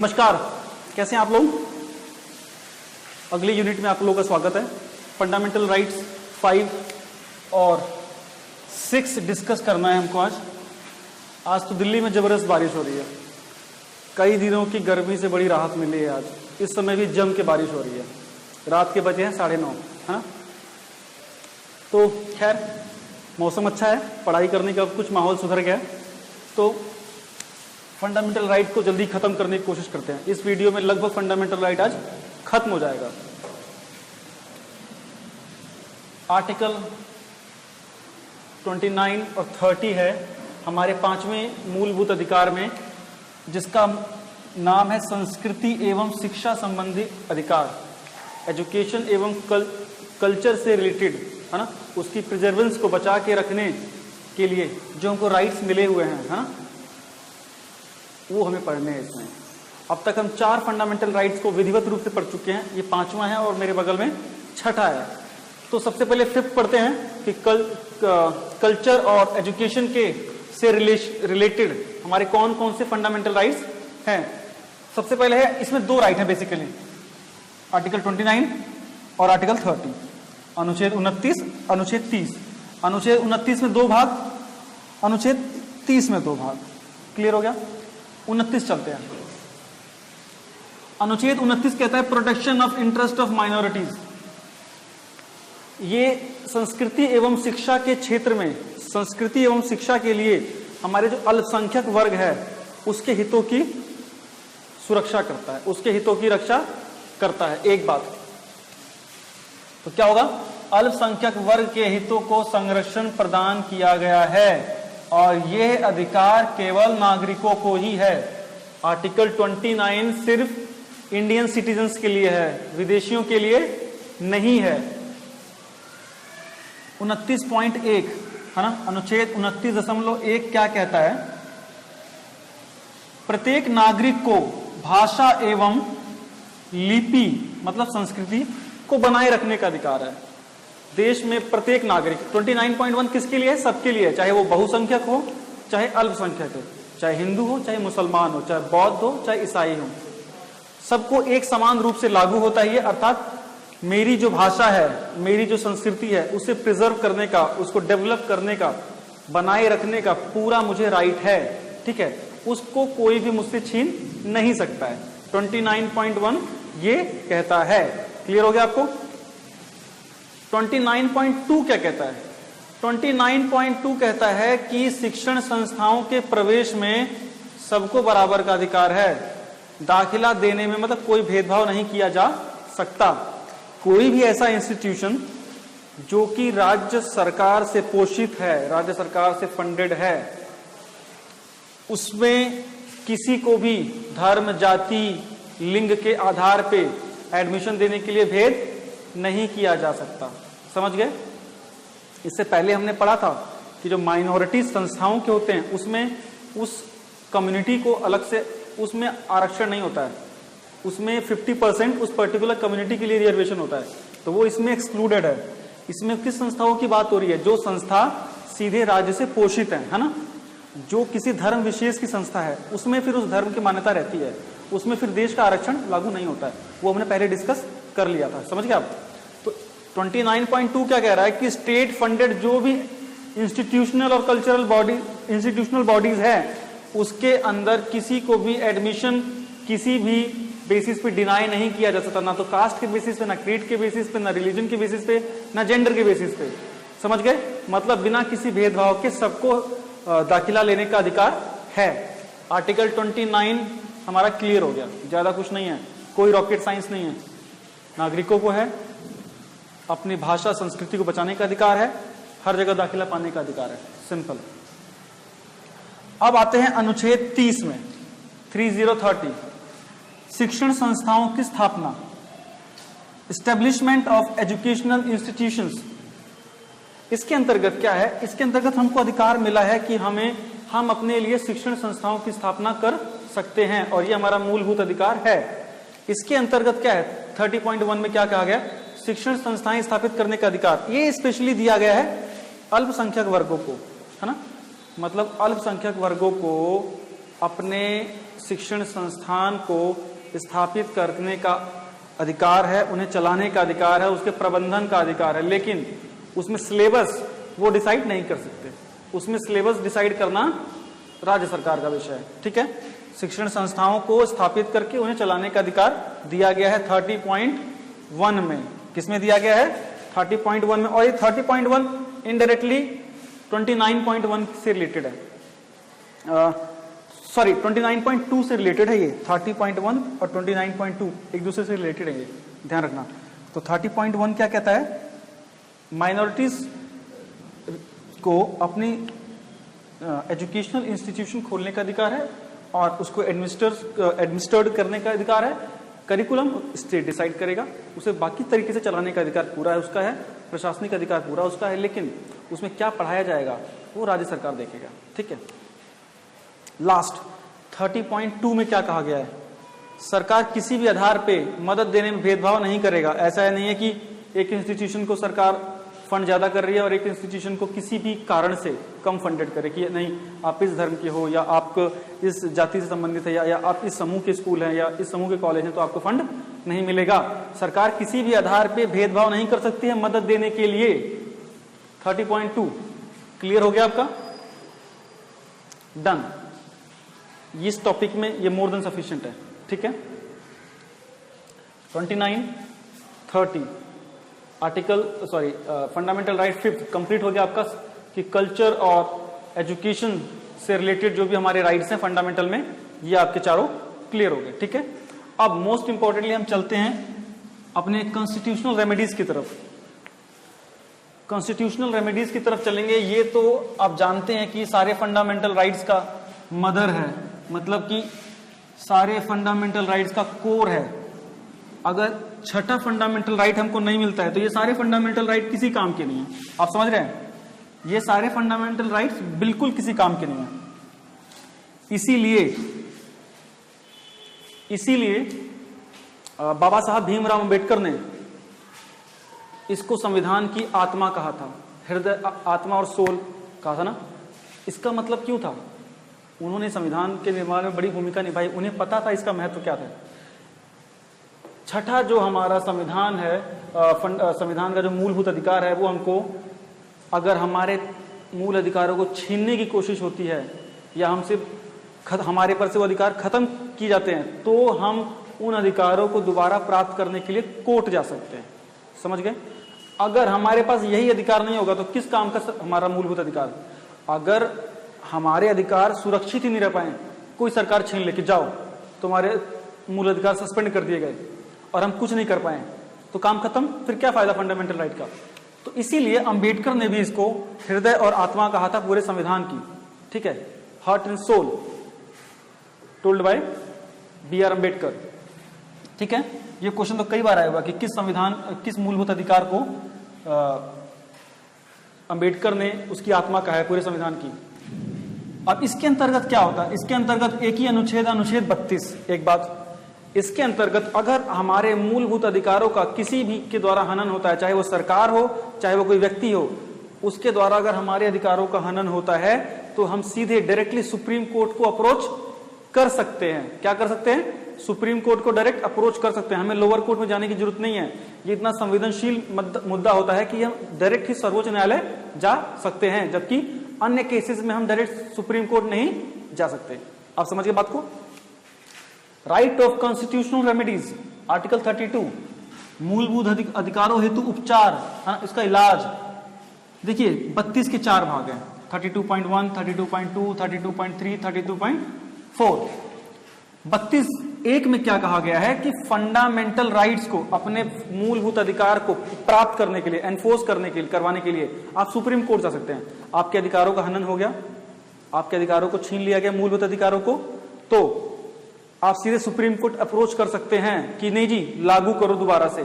नमस्कार, कैसे हैं आप लोग। अगली यूनिट में आप लोगों का स्वागत है। फंडामेंटल राइट्स 5 और 6 डिस्कस करना है हमको आज तो दिल्ली में जबरदस्त बारिश हो रही है। कई दिनों की गर्मी से बड़ी राहत मिली है। आज इस समय भी जम के बारिश हो रही है। रात के बजे हैं 9:30, है ना। तो खैर मौसम अच्छा है, पढ़ाई करने का कुछ माहौल सुधर गया। तो फंडामेंटल राइट को जल्दी खत्म करने की कोशिश करते हैं। इस वीडियो में लगभग फंडामेंटल राइट आज खत्म हो जाएगा। आर्टिकल 29 और 30 है हमारे 5वें मूलभूत अधिकार में, जिसका नाम है संस्कृति एवं शिक्षा संबंधी अधिकार। एजुकेशन एवं कल्चर से रिलेटेड, है ना, उसकी प्रिजर्वेंस को बचा के रखने के लिए जो हमको राइट्स मिले हुए हैं, है ना, वो हमें पढ़ने हैं इसमें। अब तक हम 4 फंडामेंटल राइट्स को विधिवत रूप से पढ़ चुके हैं। ये 5वां है और मेरे बगल में 6ठा है। तो सबसे पहले 5th पढ़ते हैं कि कल्चर और एजुकेशन के से रिलेटेड हमारे कौन कौन से फंडामेंटल राइट्स हैं। सबसे पहले है, इसमें 2 राइट है बेसिकली, आर्टिकल 29 और आर्टिकल 30। अनुच्छेद 29, अनुच्छेद 30। अनुच्छेद 29 में 2 भाग, अनुच्छेद 30 में 2 भाग। क्लियर हो गया। 29 चलते हैं। अनुच्छेद 29 कहता है protection of interest of minorities. ये संस्कृति एवं शिक्षा के क्षेत्र में, संस्कृति एवं शिक्षा के लिए हमारे जो अल्पसंख्यक वर्ग है उसके हितों की सुरक्षा करता है, उसके हितों की रक्षा करता है। एक बात तो क्या होगा, अल्पसंख्यक वर्ग के हितों को संरक्षण प्रदान किया गया है और यह अधिकार केवल नागरिकों को ही है। आर्टिकल 29 सिर्फ इंडियन सिटीजन्स के लिए है, विदेशियों के लिए नहीं है। 29.1 है ना, अनुच्छेद 29.1 क्या कहता है, प्रत्येक नागरिक को भाषा एवं लिपि मतलब संस्कृति को बनाए रखने का अधिकार है। देश में प्रत्येक नागरिक, 29.1 किसके लिए है, सबके लिए, चाहे वो बहुसंख्यक हो चाहे अल्पसंख्यक हो, चाहे हिंदू हो चाहे मुसलमान हो, चाहे बौद्ध हो चाहे ईसाई हो, सबको एक समान रूप से लागू होता है। अर्थात मेरी जो भाषा है, मेरी जो संस्कृति है, उसे प्रिजर्व करने का, उसको डेवलप करने का, बनाए रखने का पूरा मुझे राइट है। ठीक है, उसको कोई भी मुझसे छीन नहीं सकता है। 29.1 ये कहता है। क्लियर हो गया आपको। 29.2 क्या कहता है, 29.2 कहता है कि शिक्षण संस्थाओं के प्रवेश में सबको बराबर का अधिकार है। दाखिला देने में मतलब कोई भेदभाव नहीं किया जा सकता। कोई भी ऐसा इंस्टीट्यूशन जो कि राज्य सरकार से पोषित है, राज्य सरकार से फंडेड है, उसमें किसी को भी धर्म, जाति, लिंग के आधार पे एडमिशन देने के लिए भेद नहीं किया जा सकता। समझ गए। इससे पहले हमने पढ़ा था कि जो माइनॉरिटी संस्थाओं के होते हैं उसमें उस कम्युनिटी को अलग से उसमें आरक्षण नहीं होता है, उसमें 50% उस पर्टिकुलर कम्युनिटी के लिए रिजर्वेशन होता है, तो वो इसमें एक्सक्लूडेड है। इसमें किस संस्थाओं की बात हो रही है, जो संस्था सीधे राज्य से पोषित है ना। जो किसी धर्म विशेष की संस्था है उसमें फिर उस धर्म की मान्यता रहती है, उसमें फिर देश का आरक्षण लागू नहीं होता है। वो हमने पहले डिस्कस कर लिया था। समझ गए आप। तो 29.2 क्या कह रहा है कि स्टेट फंडेड जो भी इंस्टीट्यूशनल और कल्चरल बॉडीज है, उसके अंदर किसी को भी एडमिशन किसी भी बेसिस पे डिनाई नहीं किया जा सकता, ना तो कास्ट के बेसिस पे, ना क्रीड के बेसिस पे, ना रिलीजन के बेसिस पे, ना जेंडर के बेसिस पे। समझ गए। मतलब बिना किसी भेदभाव के सबको दाखिला लेने का अधिकार है। आर्टिकल 29 हमारा क्लियर हो गया। ज्यादा कुछ नहीं है, कोई रॉकेट साइंस नहीं है। नागरिकों को है अपनी भाषा संस्कृति को बचाने का अधिकार है, हर जगह दाखिला पाने का अधिकार है। सिंपल। अब आते हैं अनुच्छेद 30 में, 3030, शिक्षण संस्थाओं की स्थापना, एस्टेब्लिशमेंट ऑफ एजुकेशनल इंस्टीट्यूशंस। इसके अंतर्गत क्या है, इसके अंतर्गत हमको अधिकार मिला है कि हम अपने लिए शिक्षण संस्थाओं की स्थापना कर सकते हैं और ये हमारा मूलभूत अधिकार है। इसके अंतर्गत क्या है, 30.1 में क्या कहा गया, शिक्षण संस्थाएं स्थापित करने का अधिकार। ये स्पेशली दिया गया है अल्पसंख्यक वर्गों को, है ना। मतलब अल्पसंख्यक वर्गों को अपने शिक्षण संस्थान को स्थापित करने का अधिकार है, उन्हें चलाने का अधिकार है, उसके प्रबंधन का अधिकार है, लेकिन उसमें सिलेबस वो डिसाइड नहीं कर सकते। उसमें सिलेबस डिसाइड करना राज्य सरकार का विषय है। ठीक है, शिक्षण संस्थाओं को स्थापित करके उन्हें चलाने का अधिकार दिया गया है 30.1 में। किसमें दिया गया है? 30.1 में। और ये 30.1 इनडायरेक्टली 29.1 से रिलेटेड है, सॉरी 29.2 से रिलेटेड है। ये 30.1 और 29.2 एक दूसरे से रिलेटेड है, ये ध्यान रखना। तो 30.1 क्या कहता है? माइनॉरिटीज को अपनी एजुकेशनल इंस्टीट्यूशन खोलने का अधिकार है और उसको एडमिनिस्टर्ड करने का अधिकार है। करिकुलम स्टेट डिसाइड करेगा, उसे बाकी तरीके से चलाने का अधिकार पूरा है उसका है, प्रशासनिक अधिकार पूरा उसका है, लेकिन उसमें क्या पढ़ाया जाएगा वो राज्य सरकार देखेगा। ठीक है, लास्ट 30.2 में क्या कहा गया है? सरकार किसी भी आधार पे मदद देने में भेदभाव नहीं करेगा। ऐसा है नहीं है कि एक इंस्टीट्यूशन को सरकार फंड ज्यादा कर रही है और एक इंस्टीट्यूशन को किसी भी कारण से कम फंडेड करे कि नहीं आप इस धर्म के हो या आप इस जाति से संबंधित है या आप इस समूह के स्कूल हैं या इस समूह के कॉलेज हैं तो आपको फंड नहीं मिलेगा। सरकार किसी भी आधार पे भेदभाव नहीं कर सकती है मदद देने के लिए। 30.2 क्लियर हो गया आपका? डन। इस टॉपिक में ये मोर देन सफिशिएंट है। ठीक है, 29, 30 article sorry fundamental right 5 complete हो गया आपका कि कल्चर और एजुकेशन से रिलेटेड जो भी हमारे राइट्स हैं फंडामेंटल में, ये आपके चारों क्लियर हो गए। ठीक है, अब मोस्ट इंपॉर्टेंटली हम चलते हैं अपने कॉन्स्टिट्यूशनल रेमेडीज की तरफ। कॉन्स्टिट्यूशनल रेमेडीज की तरफ चलेंगे। ये तो आप जानते हैं कि सारे फंडामेंटल राइट्स का मदर है, मतलब कि सारे फंडामेंटल राइट्स का कोर है। अगर छठा फंडामेंटल राइट हमको नहीं मिलता है तो ये सारे फंडामेंटल राइट किसी काम के नहीं है। आप समझ रहे हैं? ये सारे फंडामेंटल राइट्स बिल्कुल किसी काम के नहीं है। इसीलिए बाबा साहब भीमराव अंबेडकर ने इसको संविधान की आत्मा कहा था, हृदय, आत्मा और सोल कहा था ना। इसका मतलब क्यों था? उन्होंने संविधान के निर्माण में बड़ी भूमिका निभाई, उन्हें पता था इसका महत्व क्या था। छठा जो हमारा संविधान है, संविधान का जो मूलभूत अधिकार है, वो हमको अगर हमारे मूल अधिकारों को छीनने की कोशिश होती है या हमसे हमारे पर से वो अधिकार खत्म किए जाते हैं तो हम उन अधिकारों को दोबारा प्राप्त करने के लिए कोर्ट जा सकते हैं। समझ गए? अगर हमारे पास यही अधिकार नहीं होगा तो किस काम का हमारा मूलभूत अधिकार? अगर हमारे अधिकार सुरक्षित ही नहीं रह पाए, कोई सरकार छीन लेके जाओ तुम्हारे मूल अधिकार सस्पेंड कर दिए गए और हम कुछ नहीं कर पाए तो काम खत्म, फिर क्या फायदा फंडामेंटल राइट का? तो इसीलिए अंबेडकर ने भी इसको हृदय और आत्मा कहा था पूरे संविधान की। ठीक है, heart and soul told by B.R. Ambedkar. ठीक है, ये क्वेश्चन तो कई बार आया होगा कि किस मूलभूत अधिकार को अंबेडकर ने उसकी आत्मा कहा है पूरे संविधान की। अब इसके अंतर्गत क्या होता है? इसके अंतर्गत एक ही अनुच्छेद 32। एक बात, इसके अंतर्गत अगर हमारे मूलभूत अधिकारों का किसी भी के द्वारा हनन होता है, चाहे वो सरकार हो चाहे वो कोई व्यक्ति हो, उसके द्वारा अगर हमारे अधिकारों का हनन होता है तो हम सीधे डायरेक्टली सुप्रीम कोर्ट को अप्रोच कर सकते हैं। क्या कर सकते हैं? सुप्रीम कोर्ट को डायरेक्ट अप्रोच कर सकते हैं। हमें लोअर कोर्ट में जाने की जरूरत नहीं है। ये इतना संवेदनशील मुद्दा होता है कि हम डायरेक्ट ही सर्वोच्च न्यायालय जा सकते हैं, जबकि अन्य केसेस में हम डायरेक्ट सुप्रीम कोर्ट नहीं जा सकते। आप समझिए बात को। Right of constitutional remedies, article 32, मूलभूत अधिकारों हेतु उपचार, इसका इलाज। देखिए 32 के 4 भाग हैं, 32.1, 32.2, 32.3, 32.4। 32(1) में क्या कहा गया है कि फंडामेंटल राइट्स को, अपने मूलभूत अधिकार को प्राप्त करने के लिए, एनफोर्स करने के लिए, करवाने के लिए आप सुप्रीम कोर्ट जा सकते हैं। आपके अधिकारों का हनन हो गया, आपके अधिकारों को छीन लिया गया, मूलभूत अधिकारों को, तो आप सीधे सुप्रीम कोर्ट अप्रोच कर सकते हैं कि नहीं जी लागू करो दोबारा से।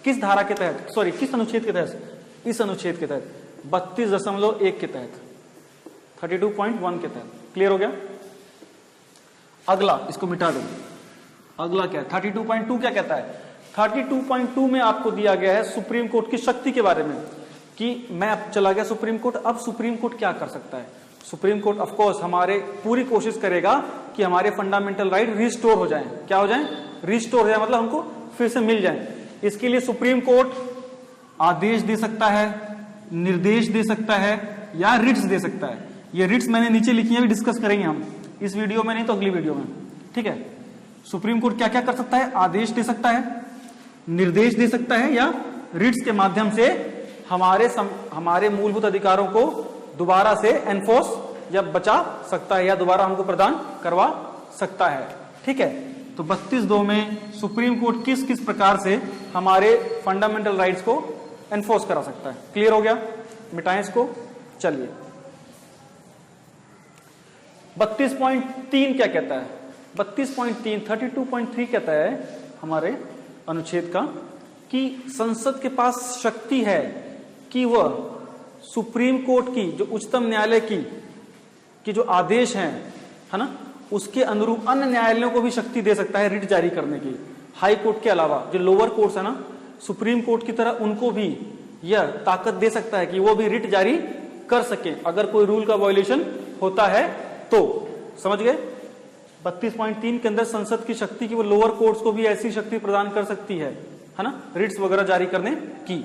किस धारा के तहत? सॉरी, किस अनुच्छेद के तहत? इस अनुच्छेद के तहत, 32.1 के तहत, 32.1 के तहत। क्लियर हो गया? अगला, इसको मिटा दो। अगला क्या है? 32.2 क्या कहता है? 32.2 में आपको दिया गया है सुप्रीम कोर्ट की शक्ति के बारे में कि मैं अब चला गया सुप्रीम कोर्ट, अब सुप्रीम कोर्ट क्या कर सकता है। सुप्रीम कोर्ट ऑफ कोर्स हमारे पूरी कोशिश करेगा कि हमारे फंडामेंटल राइट रिस्टोर हो जाएं। क्या हो जाएं? रिस्टोर हो जाए, मतलब हमको फिर से मिल जाए। इसके लिए सुप्रीम कोर्ट आदेश दे सकता है, निर्देश दे सकता है या रिट्स दे सकता है। ये रिट्स मैंने नीचे लिखी है, भी डिस्कस करेंगे हम इस वीडियो में, नहीं तो अगली वीडियो में, ठीक है। सुप्रीम कोर्ट क्या क्या कर सकता है? आदेश दे सकता है, निर्देश दे सकता है या रिट्स के माध्यम से हमारे मूलभूत अधिकारों को दोबारा से एनफोर्स या बचा सकता है या दोबारा हमको प्रदान करवा सकता है, ठीक है। तो 32(2) में सुप्रीम कोर्ट किस किस प्रकार से हमारे फंडामेंटल राइट्स को एनफोर्स करा सकता है। क्लियर हो गया? मिटाएं इसको। चलिए 32.3 क्या कहता है? 32.3 कहता है हमारे अनुच्छेद का कि संसद के पास शक्ति है कि वह सुप्रीम कोर्ट की, जो उच्चतम न्यायालय की जो आदेश हैं, है ना, उसके अनुरूप अन्य न्यायालयों को भी शक्ति दे सकता है रिट जारी करने की। हाई कोर्ट के अलावा जो लोअर कोर्ट्स है ना, सुप्रीम कोर्ट की तरह उनको भी यह ताकत दे सकता है कि वो भी रिट जारी कर सके अगर कोई रूल का वायलेशन होता है तो। समझ गए? 32.3 के अंदर संसद की शक्ति की वो लोअर कोर्ट्स को भी ऐसी शक्ति प्रदान कर सकती है ना, रिट्स वगैरह जारी करने की।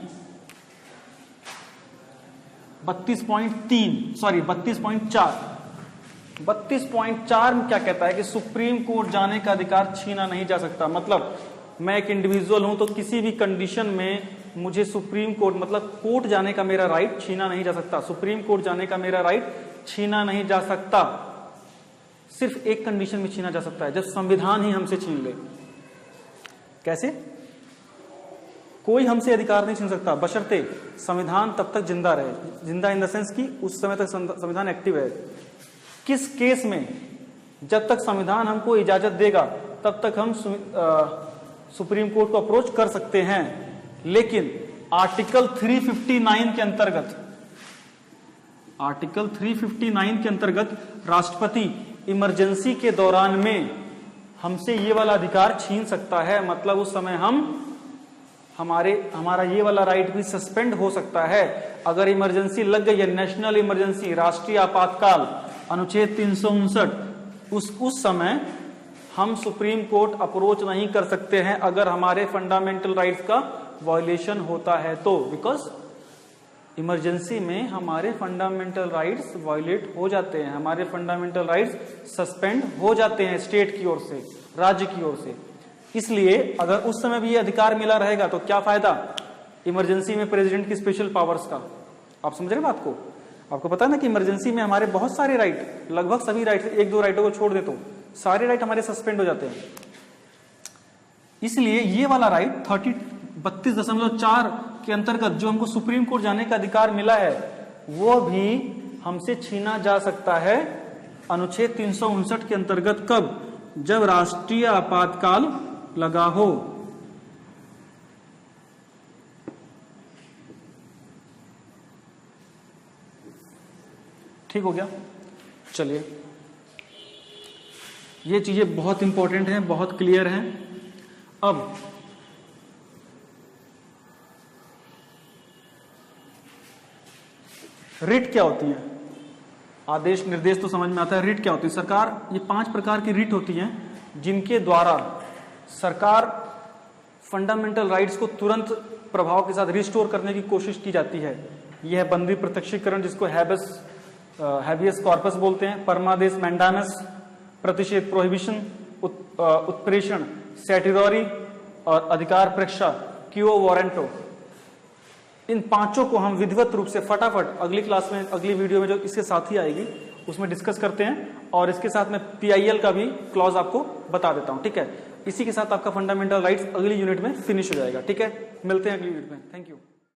32.4 में क्या कहता है कि सुप्रीम कोर्ट जाने का अधिकार छीना नहीं जा सकता। मतलब मैं एक इंडिविजुअल हूं तो किसी भी कंडीशन में मुझे सुप्रीम कोर्ट, मतलब कोर्ट जाने का मेरा राइट छीना नहीं जा सकता। सुप्रीम कोर्ट जाने का मेरा राइट छीना नहीं जा सकता। सिर्फ एक कंडीशन में छीना जा सकता है, जब संविधान ही हमसे छीन ले। कैसे? कोई हमसे अधिकार नहीं छीन सकता बशर्ते संविधान तब तक जिंदा रहे। जिंदा इन द सेंस कि उस समय तक संविधान एक्टिव है। किस केस में? जब तक संविधान हमको इजाजत देगा तब तक हम सुप्रीम कोर्ट को अप्रोच कर सकते हैं। लेकिन आर्टिकल 359 के अंतर्गत राष्ट्रपति इमरजेंसी के दौरान में हमसे ये वाला अधिकार छीन सकता है। मतलब उस समय हमारा ये वाला राइट भी सस्पेंड हो सकता है अगर इमरजेंसी लग गई है। नेशनल इमरजेंसी, राष्ट्रीय आपातकाल, अनुच्छेद 359, उस समय हम सुप्रीम कोर्ट अप्रोच नहीं कर सकते हैं अगर हमारे फंडामेंटल राइट्स का वायलेशन होता है तो। बिकॉज इमरजेंसी में हमारे फंडामेंटल राइट्स वायलेट हो जाते हैं, हमारे फंडामेंटल राइट्स सस्पेंड हो जाते हैं स्टेट की ओर से, राज्य की ओर से। इसलिए अगर उस समय भी ये अधिकार मिला रहेगा तो क्या फायदा इमरजेंसी में प्रेसिडेंट की स्पेशल पावर्स का। आप समझ रहे बात को? आपको पता है ना कि इमरजेंसी में हमारे बहुत सारे राइट, लगभग सभी राइट, एक दो राइटों को छोड़ दे तो सारे राइट हमारे सस्पेंड हो जाते हैं। इसलिए ये वाला राइट 32.4 के अंतर्गत जो हमको सुप्रीम कोर्ट जाने का अधिकार मिला है वो भी हमसे छीना जा सकता है अनुच्छेद 359 के अंतर्गत। कब? जब राष्ट्रीय आपातकाल लगा हो। ठीक हो गया? चलिए, ये चीजें बहुत इंपॉर्टेंट हैं, बहुत क्लियर हैं। अब रिट क्या होती है? आदेश निर्देश तो समझ में आता है। रिट क्या होती है? सरकार, ये 5 प्रकार की रिट होती हैं जिनके द्वारा सरकार फंडामेंटल राइट्स को तुरंत प्रभाव के साथ रिस्टोर करने की कोशिश की जाती है। यह है बंदी प्रत्यक्षीकरण, जिसको हैबियस कॉर्पस बोलते हैं, परमादेश मैंडानस, प्रतिषेध प्रोहिबिशन, उत्प्रेषण सेटिरोरी और अधिकार प्रेक्षा क्यो वारंटो। इन 5 को हम विधिवत रूप से फटाफट अगली क्लास में, अगली वीडियो में जो इसके साथ ही आएगी उसमें डिस्कस करते हैं। और इसके साथ में PIL का भी क्लॉज आपको बता देता हूं। ठीक है, इसी के साथ आपका फंडामेंटल राइट्स अगली यूनिट में फिनिश हो जाएगा। ठीक है, मिलते हैं अगली यूनिट में। Thank you.